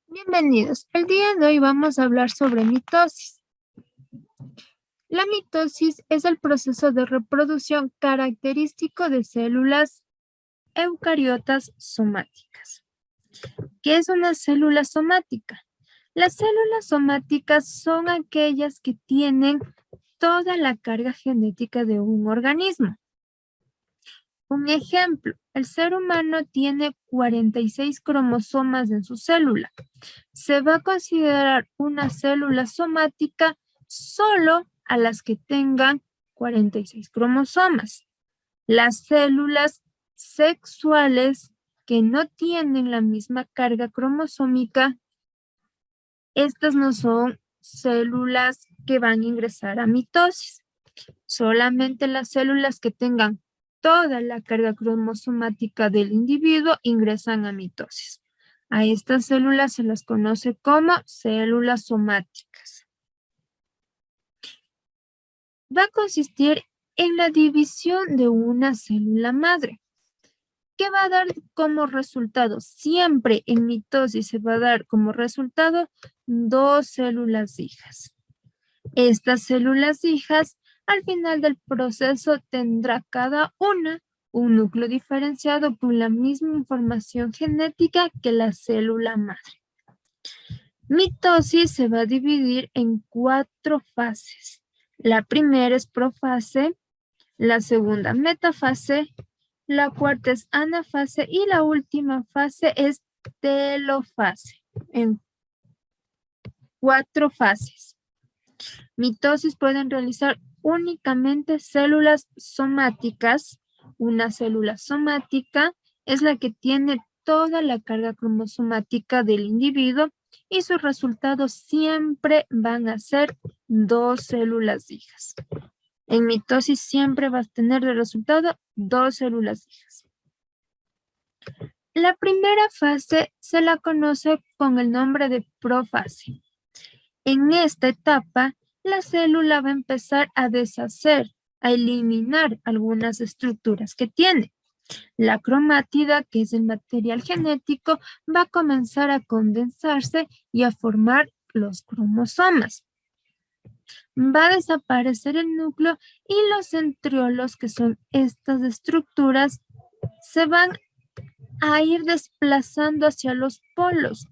Bienvenidos. El día de hoy vamos a hablar sobre mitosis. La mitosis es el proceso de reproducción característico de células eucariotas somáticas. ¿Qué es una célula somática? Las células somáticas son aquellas que tienen toda la carga genética de un organismo. Un ejemplo, el ser humano tiene 46 cromosomas en su célula. Se va a considerar una célula somática solo a las que tengan 46 cromosomas. Las células sexuales que no tienen la misma carga cromosómica, estas no son células que van a ingresar a mitosis. Solamente las células que tengan toda la carga cromosomática del individuo ingresan a mitosis. A estas células se las conoce como células somáticas. Va a consistir en la división de una célula madre. ¿Qué va a dar como resultado? Siempre en mitosis se va a dar como resultado dos células hijas. Estas células hijas al final del proceso tendrá cada una un núcleo diferenciado con la misma información genética que la célula madre. Mitosis se va a dividir en 4 fases. La primera es profase, la segunda metafase, la cuarta es anafase y la última fase es telofase, en 4 fases. Mitosis pueden realizar únicamente células somáticas. Una célula somática es la que tiene toda la carga cromosomática del individuo y sus resultados siempre van a ser dos células hijas. En mitosis siempre vas a tener de resultado dos células hijas. La primera fase se la conoce con el nombre de profase. En esta etapa, la célula va a empezar a deshacer, a eliminar algunas estructuras que tiene. La cromátida, que es el material genético, va a comenzar a condensarse y a formar los cromosomas. Va a desaparecer el núcleo y los centriolos, que son estas estructuras, se van a ir desplazando hacia los polos.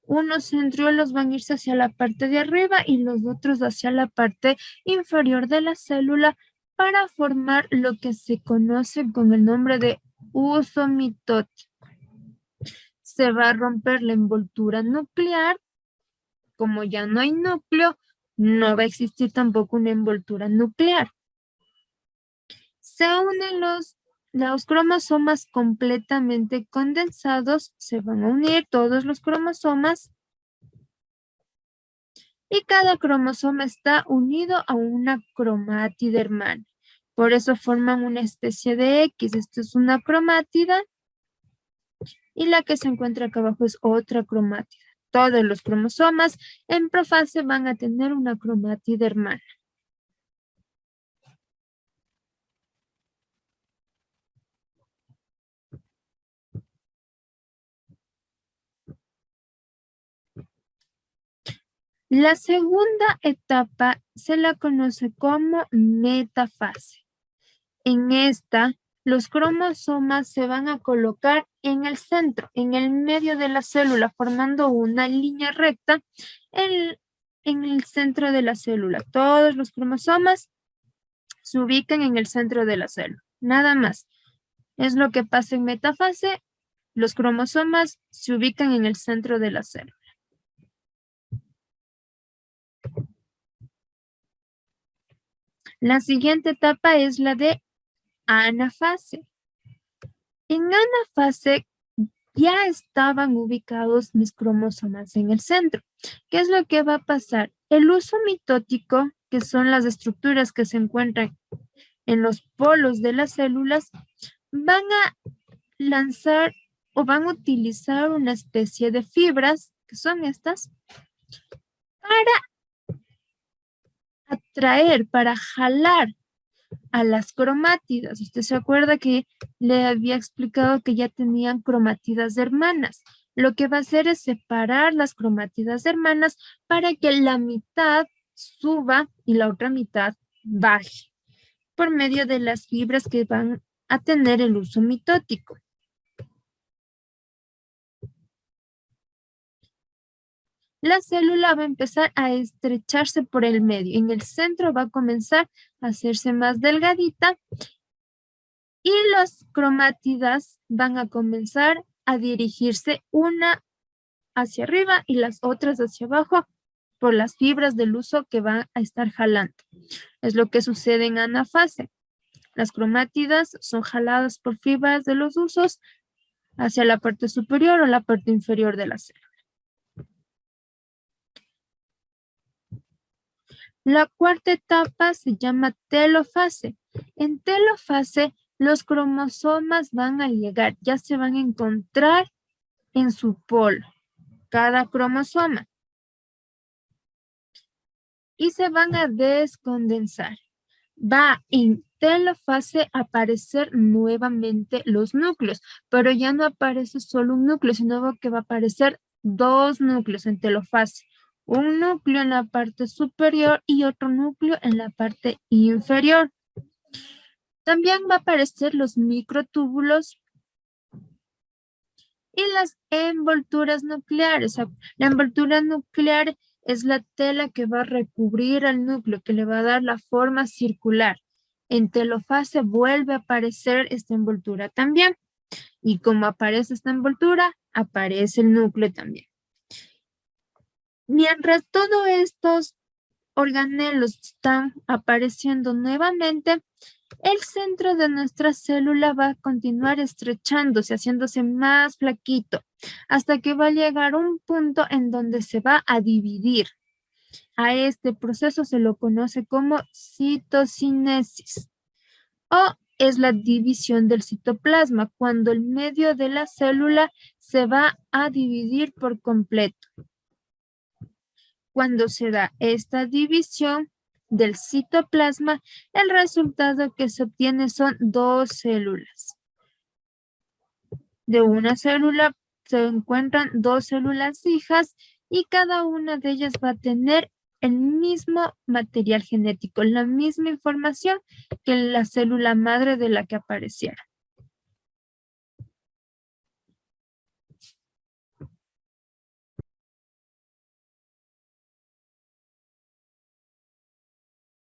Unos centriolos van a irse hacia la parte de arriba y los otros hacia la parte inferior de la célula para formar lo que se conoce con el nombre de uso mitótico. Se va a romper la envoltura nuclear. Como ya no hay núcleo, no va a existir tampoco una envoltura nuclear. Se unen los cromosomas completamente condensados, se van a unir todos los cromosomas y cada cromosoma está unido a una cromátida hermana. Por eso forman una especie de X. Esto es una cromátida y la que se encuentra acá abajo es otra cromátida. Todos los cromosomas en profase van a tener una cromátida hermana. La segunda etapa se la conoce como metafase. En esta, los cromosomas se van a colocar en el centro, en el medio de la célula, formando una línea recta en el centro de la célula. Todos los cromosomas se ubican en el centro de la célula. Nada más. Es lo que pasa en metafase. Los cromosomas se ubican en el centro de la célula. La siguiente etapa es la de anafase. En anafase ya estaban ubicados mis cromosomas en el centro. ¿Qué es lo que va a pasar? El uso mitótico, que son las estructuras que se encuentran en los polos de las células, van a lanzar o van a utilizar una especie de fibras, que son estas, para atraer, para jalar a las cromátidas. Usted se acuerda que le había explicado que ya tenían cromátidas hermanas. lo que va a hacer es separar las cromátidas hermanas para que la mitad suba y la otra mitad baje por medio de las fibras que van a tener el uso mitótico. La célula va a empezar a estrecharse por el medio. En el centro va a comenzar a hacerse más delgadita y las cromátidas van a comenzar a dirigirse una hacia arriba y las otras hacia abajo por las fibras del uso que van a estar jalando. Es lo que sucede en anafase. Las cromátidas son jaladas por fibras de los usos hacia la parte superior o la parte inferior de la célula. La cuarta etapa se llama telofase. En telofase, los cromosomas van a llegar, ya se van a encontrar en su polo, cada cromosoma, y se van a descondensar. Va en telofase a aparecer nuevamente los núcleos, pero ya no aparece solo un núcleo, sino que va a aparecer dos núcleos en telofase. Un núcleo en la parte superior y otro núcleo en la parte inferior. También va a aparecer los microtúbulos y las envolturas nucleares. La envoltura nuclear es la tela que va a recubrir al núcleo, que le va a dar la forma circular. En telofase vuelve a aparecer esta envoltura también. Y como aparece esta envoltura, aparece el núcleo también. Mientras todos estos organelos están apareciendo nuevamente, el centro de nuestra célula va a continuar estrechándose, haciéndose más flaquito, hasta que va a llegar un punto en donde se va a dividir. A este proceso se lo conoce como citocinesis o es la división del citoplasma, cuando el medio de la célula se va a dividir por completo. Cuando se da esta división del citoplasma, el resultado que se obtiene son dos células. De una célula se encuentran dos células hijas y cada una de ellas va a tener el mismo material genético, la misma información que la célula madre de la que apareciera.